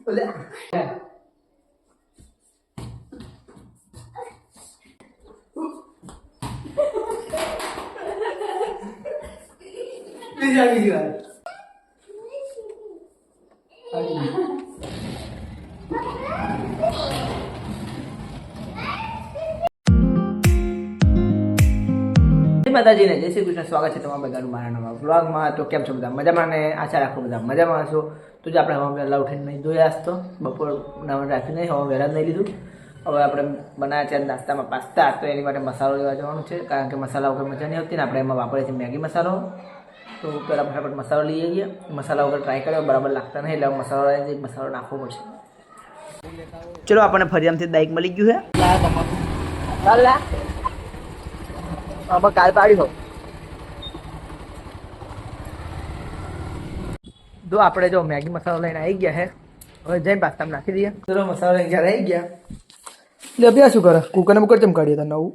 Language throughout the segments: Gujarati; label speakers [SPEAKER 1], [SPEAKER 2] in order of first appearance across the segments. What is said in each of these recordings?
[SPEAKER 1] Olha. Bisa gitu. માતાજીને જય શ્રી કૃષ્ણ. સ્વાગત છે તમારા બધાનું મારા નવા વ્લોગમાં. તો કેમ છો બધા? મજામાં ને આશા રાખું બધા મજામાં હશો. તો જે આપણે હવા વહેલા ઉઠીને નહીં ધોયા આજ તો બપોર નાવા રાખી નહીં હવા વહેલા જ નહીં લીધું. હવે આપણે બનાવ્યા છે નાસ્તામાં પાસ્તા. તો એની માટે મસાલો લેવા જવાનું છે, કારણ કે મસાલા વગર મજા નહીં આવતી ને. આપણે એમાં વાપરીએ છીએ મેગી મસાલો. તો પહેલાં ફટાફટ મસાલો લઈ આવીએ. મસાલા વગર ટ્રાય કર્યો બરાબર લાગતા નહીં, એટલે મસાલો લઈને મસાલો નાખવો પડશે. ચલો આપણને ફરિયામથી બાઈક મળી ગયું છે. આમાં કાલ પાડી હો તો આપણે જો મેગી મસાલો લઈને આવી ગયા હે. હવે જઈને પાસ્તામાં નાખી દઈએ. ચલો મસાલો લઈને ઘરે આવી ગયા. એટલે અભ્યાસ શું કરે? કુકરને બુકર કેમ કાઢીએ તા નવું?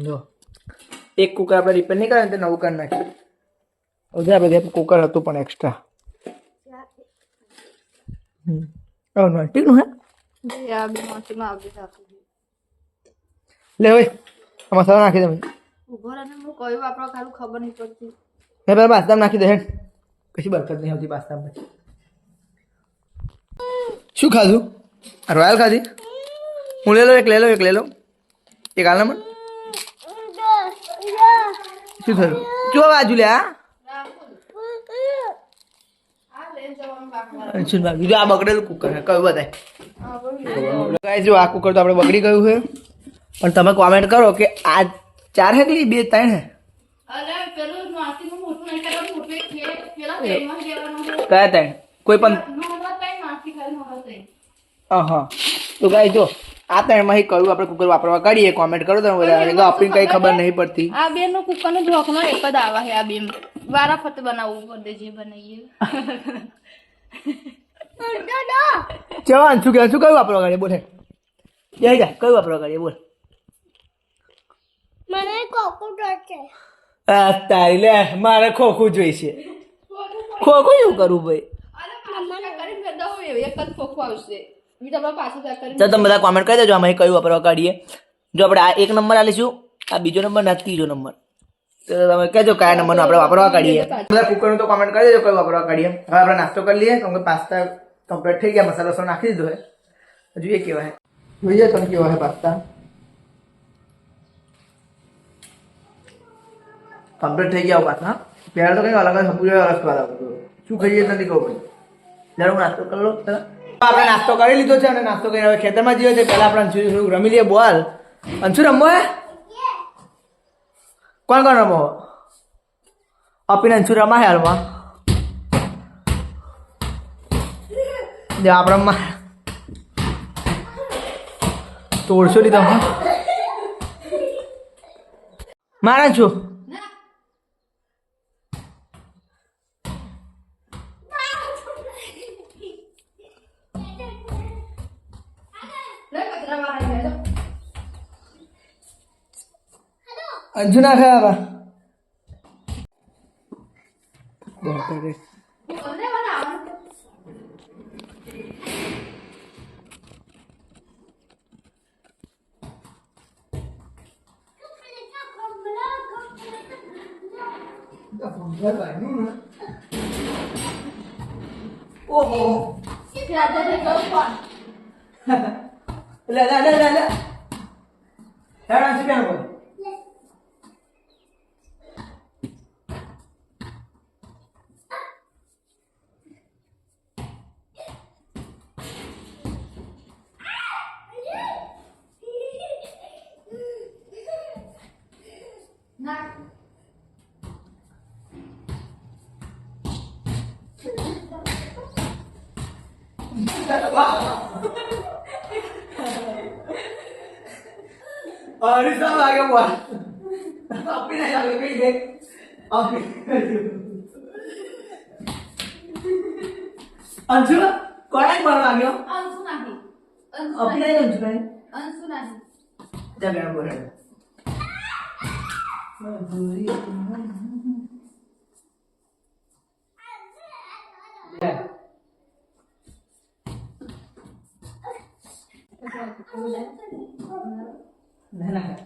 [SPEAKER 1] જો એક કુકર આપણે રિપેર નહીં કરે ને નવું કરી નાખીએ. હવે આપણે કુકર હતું પણ એક્સ્ટ્રા. નોનસ્ટિકનું હે લે હોય મસાલો નાખી દે.
[SPEAKER 2] ખબર નહીં પડતી.
[SPEAKER 1] મેં પેલા પાસ્તામાં નાખી દે. હેડ કશી બરકત નહીં આવતી પાસ્તામાં. પછી શું ખાધું? રોયલ ખાધી? હું લે લો એક એક હાલ મને. શું થયું? જો બાજુ લે. બીજું આ બગડેલું કુકર છે કયું બતાય. જો આ કુકર તો આપણે બગડી ગયું છે. પણ તમે કોમેન્ટ કરો કે આ 4 હે કે 2 3 હે? કયા 3? કોઈ પણ. હા તો ગાય જો આ 3 માંથી કયું આપણે કુકર વાપરવા કાઢીએ કોમેન્ટ કરો. તમે બધા આપણને કઈ ખબર નહીં પડતી.
[SPEAKER 2] આ બે નો કુકર નો ઢોકનો એક જ આવા છે. આ બે વારા ફતે બનાવવું પડે જે બનાવીએ.
[SPEAKER 1] ચલો અંશુ કયું વાપરવા કાઢીએ? બોલે જઈ જા કયું વાપરવા કાઢીએ? બોલ.
[SPEAKER 3] મને ખોખું જોઈશે.
[SPEAKER 1] તારી લે મારે ખોખું જોઈશે. ખોખું શું કરવું ભાઈ? તો તમે બધા કોમેન્ટ કરી દેજો આમાં કયું વાપરવા કાઢીએ. જો આપણે આ 1 નંબર આલીશું, આ બીજો નંબર ને 3જો નંબર. તો તમે કહેજો કયા નંબરનો આપણે વાપરવા કાઢીએ. બધા કુકરનું તો કોમેન્ટ કરી દેજો કયું વાપરવા કાઢીએ. હવે આપણે નાસ્તો કરી લઈએ, કેમ કે પાસ્તા કમ્પ્લીટ થઈ ગયા. મસાલો નાખી દીધો હે. જોઈએ કેવા હે, જોઈએ તમે કેવા હે પાસ્તા. કમ્પ્લીટ થઈ ગયા પાછા. પહેલાં તો કંઈ અલગ જ પૂરો અલગ સ્વાદ આવતો. શું ખાઈએ નથી ખબર પડી. જ્યારે હું નાસ્તો કરી લો. આપણે નાસ્તો કરી લીધો છે અને નાસ્તો કરીને હવે ખેતરમાં જઈએ છીએ. પહેલાં આપણે અંશુ રમી લઈએ બોલ. અંશુ રમવો હે? કોણ રમો? અપીને અંશુ રમા હે હાલમાં. આપણે તોડશો લીધો મારા છો. અંજુ ના ખાયા ઓહો લે હેરાન છે કેમ બોલ. अरे सब आगे हुआ अपनी नहीं आगे कहीं देख अपनी अंशु कौन है बार आ गया?
[SPEAKER 2] અંશુ નહીં.
[SPEAKER 1] अपनी नहीं अंशु नहीं.
[SPEAKER 2] અંશુ નહીં.
[SPEAKER 1] जब यार बोल रहे हैं ના ના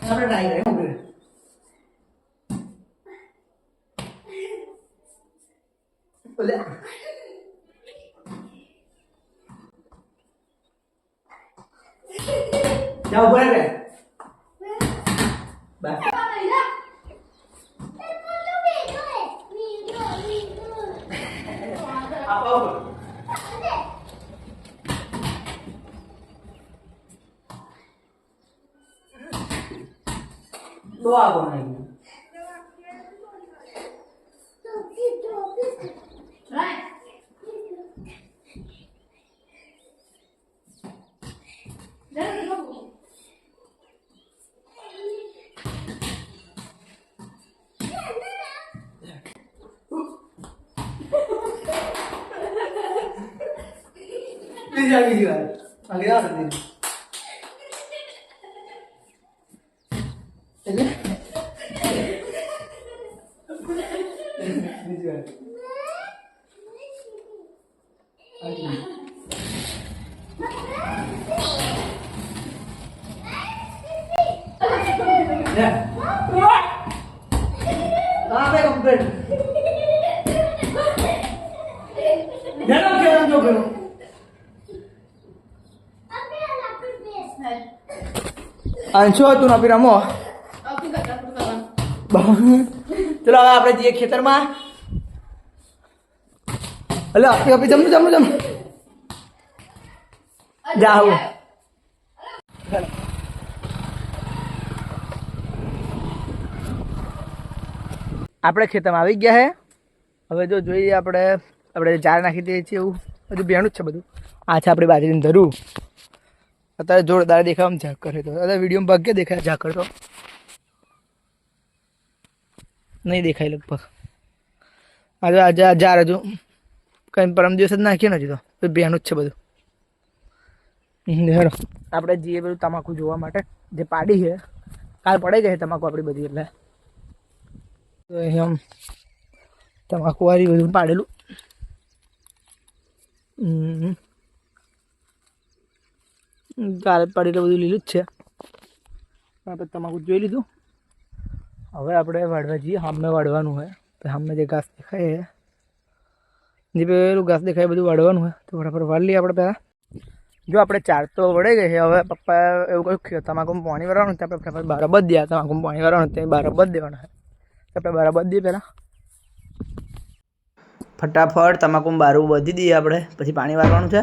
[SPEAKER 1] આપણે ટ્રાય કરીએ બોલે જાઓ બોલે બસ આપો તો આપો નહીં પ્લીઝ આવી ગયો આગે આ દે અંશો હતું ના રમો ચલો હવે આપણે જઈએ ખેતરમાં હલો આપી જમનું જમનું જમ જાવ આપણે ખેતરમાં આવી ગયા હે હવે જો જોઈએ આપણે ઝાડ નાખી દઈએ છીએ એવું બધું બેનું જ છે બધું આ છે આપણી બાજરીની ધરું અત્યારે જોરદાર દેખાવામાં ઝાક કરે તો અત્યારે વિડીયોમાં ભાગ્ય દેખાય ઝાક કરતો નહીં દેખાય લગભગ આજે આ ઝાડ હજુ કંઈ પરમ દિવસ જ નાખીએ નથી તો બેનું જ છે બધું હેડો આપણે જઈએ બધું તમાકુ જોવા માટે જે પાડી છે કાલ પડાઈ ગઈ છે તમાકુ આપણી બધી એટલે તો એમ તમાકુ વાળી બધું પાડેલું કાલે પાડી બધું લીલું જ છે આપણે તમાકુ જોઈ લીધું હવે આપણે વાળવા જઈએ સામે વાળવાનું હોય તો સામે જે ઘાસ દેખાય જે પેલું ઘાસ દેખાય બધું વાળવાનું હોય તો બરાબર વાળ લઈએ આપણે પહેલાં જો આપણે ચાર તો વળાઈ ગઈ છે હવે પપ્પા એવું કહ્યું તમાકુમાં પાણી વાળવાનું આપણે ફટાફટ બરાબર દે તમાકુમાં પાણી વાળવાનું તે બરાબર દેવાનું હોય આપણે બરાબર દઈએ પહેલાં ફટાફટ તમાકુમાં બારું બધી દઈએ આપણે પછી પાણી વાળવાનું છે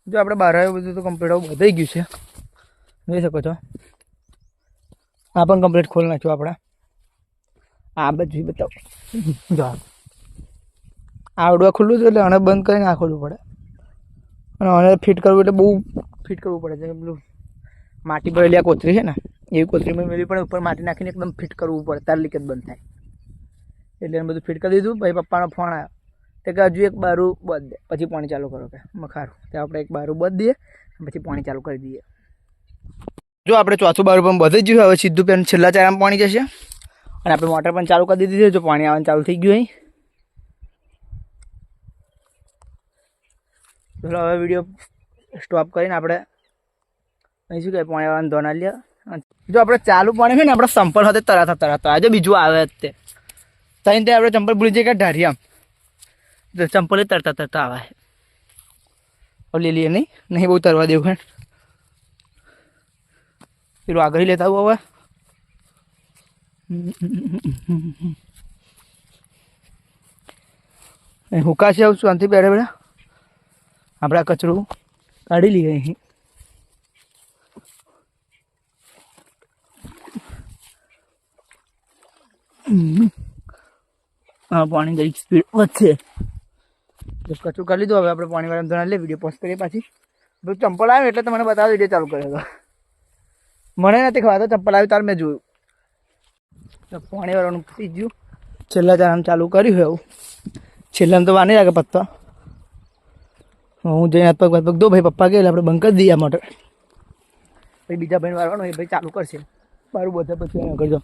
[SPEAKER 1] જો આપણે બહાર આવ્યું બધું તો કમ્પ્લીટ બધાઈ ગયું છે જોઈ શકો છો આ પણ કમ્પ્લીટ ખોલી નાખ્યું આપણે આ બધું બતાવો જો આવડવા ખુલ્લું છે એટલે આને બંધ કરીને આ ખોલવું પડે અને આને ફિટ કરવું એટલે બહુ ફિટ કરવું પડે છે પેલું માટી ભરેલી આ કોથળી છે ને એવી કોથળીમાં મેળવી પડે ઉપર માટી નાખીને એકદમ ફિટ કરવું પડે તાર લીકેજ બંધ થાય એટલે એને બધું ફિટ કરી દીધું ભાઈ પપ્પાનો ફોન આવ્યો તે કે હજુ એક બારું બંધ દે પછી પાણી ચાલુ કરો કે મખારું તો આપણે એક બારું બંધ દઈએ પછી પાણી ચાલુ કરી દઈએ જો આપણે ચોથું બારું પણ બધી જ ગયું હવે સીધું પેન છેલ્લા ચારામાં પાણી જશે અને આપણે મોટર પણ ચાલુ કરી દીધી છે જો પાણી આવવાનું ચાલુ થઈ ગયું અહીં ચલો હવે વિડીયો સ્ટોપ કરીને આપણે અહીં શું કહે પાણી આવવાનું ધોના લે જો આપણે ચાલુ પાણી હોય ને આપણે સંપલ સાથે તરત આજે બીજું આવે જ તે ત્યાં તે આપણે ચંપલ ભૂલી જઈએ કે ઢારી આમ ચંપલે તરતા આવે લઈ લઈએ નહીં બહુ તરવા દેવું ખાણ પેલું આગળ લેતા આવું હવે અહીં હુકાશે આવું શાંતિ બેઠા બેઠા આપણે આ કચરો કાઢી લઈએ અહીં. હા પાણી જરી સ્પીડ વધશે. કચરું કરી લીધું. હવે આપણે પાણી વાળા ધોરણ લે વિડીયો પોસ્ટ કરીએ પાછી. ચંપલ આવ્યું એટલે તમને બતાવો વિડીયો ચાલુ કર્યો. મને નથી ખબર ચંપલ આવ્યું તાર મેં જોયું. તો પાણી વાળવાનું પતી ગયું. છેલ્લા ચારામ ચાલુ કર્યું હોય એવું. છેલ્લામાં તો વાની લાગે પત્તા. હું જઈને હાથ પગ દો ભાઈ પપ્પા કે આપણે બંધ કરી દઈએ આ મોટર. પછી બીજા ભાઈ વાળવાનું એ ભાઈ ચાલુ કરશે. બારું બધે પછી એને કરજો.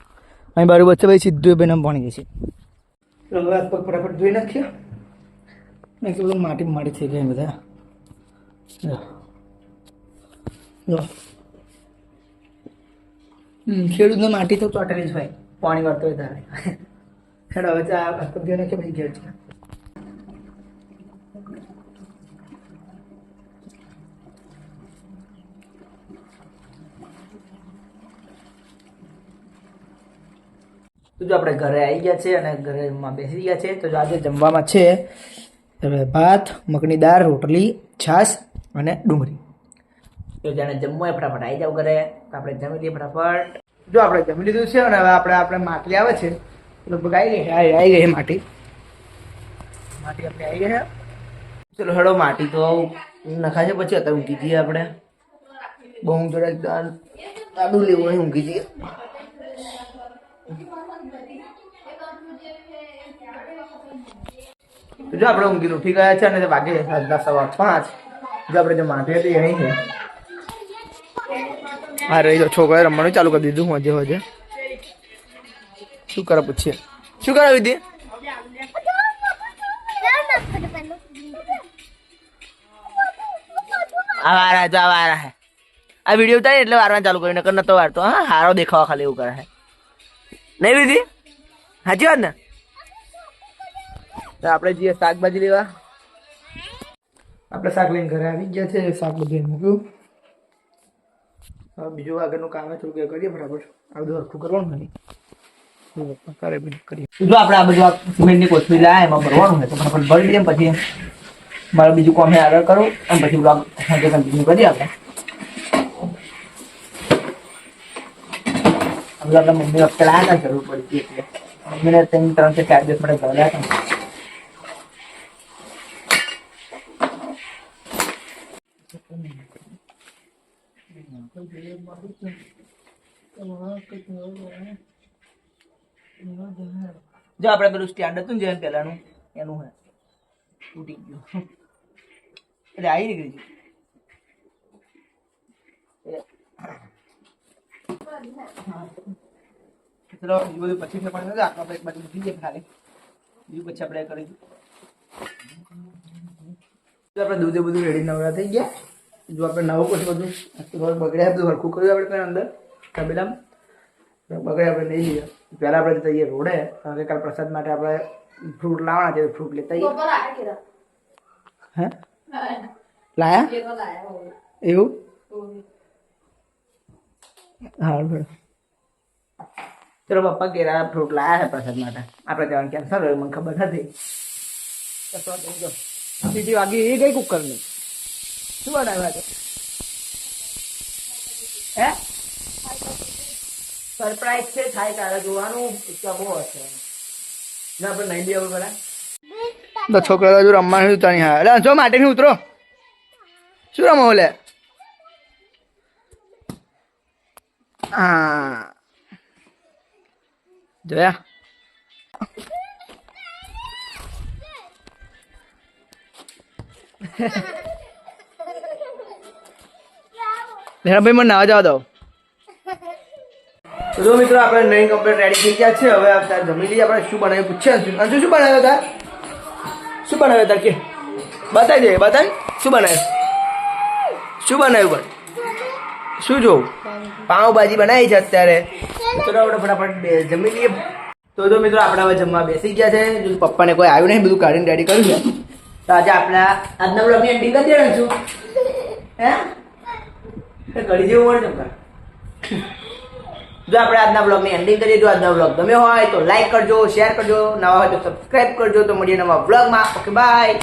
[SPEAKER 1] અહીં બારું બચ્ચે ભાઈ સીધું એ ભાઈને પાણી જશે. હવે હાથ પગ ફટાફટ ધોઈ નાખીએ. મેં કીધું માટી થઈ ગઈ બધા. ખેડૂતને માટી તો ચોટેલી જ ભાઈ પાણી વાળતો હોય તારે. હેડો હવે હાથ પગ ધોઈ નાખીએ પછી ઘેર છે. તો જો આપણે ઘરે આવી ગયા છે અને ઘરેમાં બેસી ગયા છે. તો જો આજે જમવામાં છે ભાત, મગની દાળ, રોટલી, છાશ અને ડુંગળી. તો જાણે જમવું ફટાફટ આવી જાવ ઘરે. તો આપણે જમી લઈએ ફટાફટ. જો આપણે જમી લીધું છે અને હવે આપણે માટલી આવે છે લગભગ આવી ગઈ માટી આપણે આવી ગઈ છે. ચલો હેડો માટી તો નખાશે પછી અત્યારે ઊંઘી જઈએ આપણે. બહુ જરાક આડું લેવું અહીં ઊંઘી જઈએ. તો જો આપણે ઊંઘી ઉઠી ગયા છે અને વાગે 5:15. જો આપણે જે માટી હતી અહીં છે. હા રહી જો છોકરાએ રમવાનું ચાલુ કરી દીધું. હોજે શું કરે પૂછીએ. શું કરે વિધિ? આ વિડીયો ઉતારી એટલે વારવાનું ચાલુ કર્યું. નકર નતો વારતો. હા હારો દેખાવા ખાલી એવું કરે છે નહીં વિધિ? સાચી વાત ને? તો આપણે જઈએ શાકભાજી લેવા. આપણે શાક લઈને ઘરે આવી ગયા છે. શાક બધું મૂક્યું. હવે બીજું આગળનું કામ થોડું કરીએ ફટાફટ. આ બધું હરખું કરવાનું નથી કરે કરીએ. જો આપણે આ બધું સિમેન્ટની કોથળી લાયા એમાં ભરવાનું છે. તો ફટાફટ ભરી દઈએ પછી મારે બીજું કામ આગળ કરું અને પછી બ્લોગ કન્ટિન્યુ કરીએ આપણે. આપણા મમ્મી વખતે લાયા હતા જરૂર પડી એટલે મમ્મીને 3 કે 4 દિવસ માટે ઘરે લાયા હતા. જો આપણે પેલું સ્ટેન્ડ હતું ને જેમ પેલાનું એનું હે તૂટી ગયું એટલે આવી નીકળી ગયું. ચલો બધું પછી પણ આપણે એક બાજુ મૂકી દઈએ ખાલી. બીજું પછી આપણે કરીશું. આપણે દૂધે બધું રેડી નવરા થઈ ગયા. જો આપણે નવું પછી બધું બગડ્યા બધું હરખું કર્યું આપણે અંદર તબેલામાં બગડે આપણે લઈ લઈએ. પહેલાં આપણે જઈએ રોડે કારણ કે કાલ પ્રસાદ માટે આપણે ફ્રૂટ લાવવાના છે. ફ્રૂટ લેતા હે લાયા એવું હા ચલો પપ્પા કેરા ફ્રૂટ લાયા છે પ્રસાદ માટે. આપણે જવાનું કેન્સલ રહ્યું મને ખબર નથી. સીટી વાગી એ ગઈ કુકરની. શું બનાવ્યા છે હે? સરપ્રાઈઝ છે. થાય તારે જોવાનું. ઈચ્છા બહુ હશે ના આપણે નહીં દેવું પેલા તો છોકરા હજુ રમવાનું ઉતરી. હા એટલે જો માટે નહીં ઉતરો. શું રમો લે? હા જોયા ભાઈ મને નાવા જવા દો. જો મિત્રો આપણે નહીં કમ્પ્લીટ રેડી થઈ ગયા છે. હવે તાર જમી લઈએ. આપણે શું બનાવ્યું પૂછ્યા અંશુ શું બનાવ્યો તાર? શું બનાવ્યો તાર કે બતાવી દે. બતાવી શું બનાવ્યું? શું બનાવ્યું પણ શું જોવું? પાઉંભાજી બનાવી છે અત્યારે. ચલો આપણે ફટાફટ જમી લઈએ. તો જો મિત્રો આપણે હવે જમવા બેસી ગયા છે. જો પપ્પાને કોઈ આવ્યું નહીં બધું કાઢીને રેડી કર્યું છે. તો આજે આપણા આજના બ્લોગની એન્ડિંગ કરી દેવાનું છું. હે ઘડી જેવું મળે જો આપણે આજના બ્લોગની એન્ડિંગ કરીએ. જો આજનો બ્લોગ ગમ્યો હોય તો લાઈક કરજો, શેર કરજો, નવા હોય તો સબસ્ક્રાઇબ કરજો. તો મળીએ નવા બ્લોગમાં. Okay bye.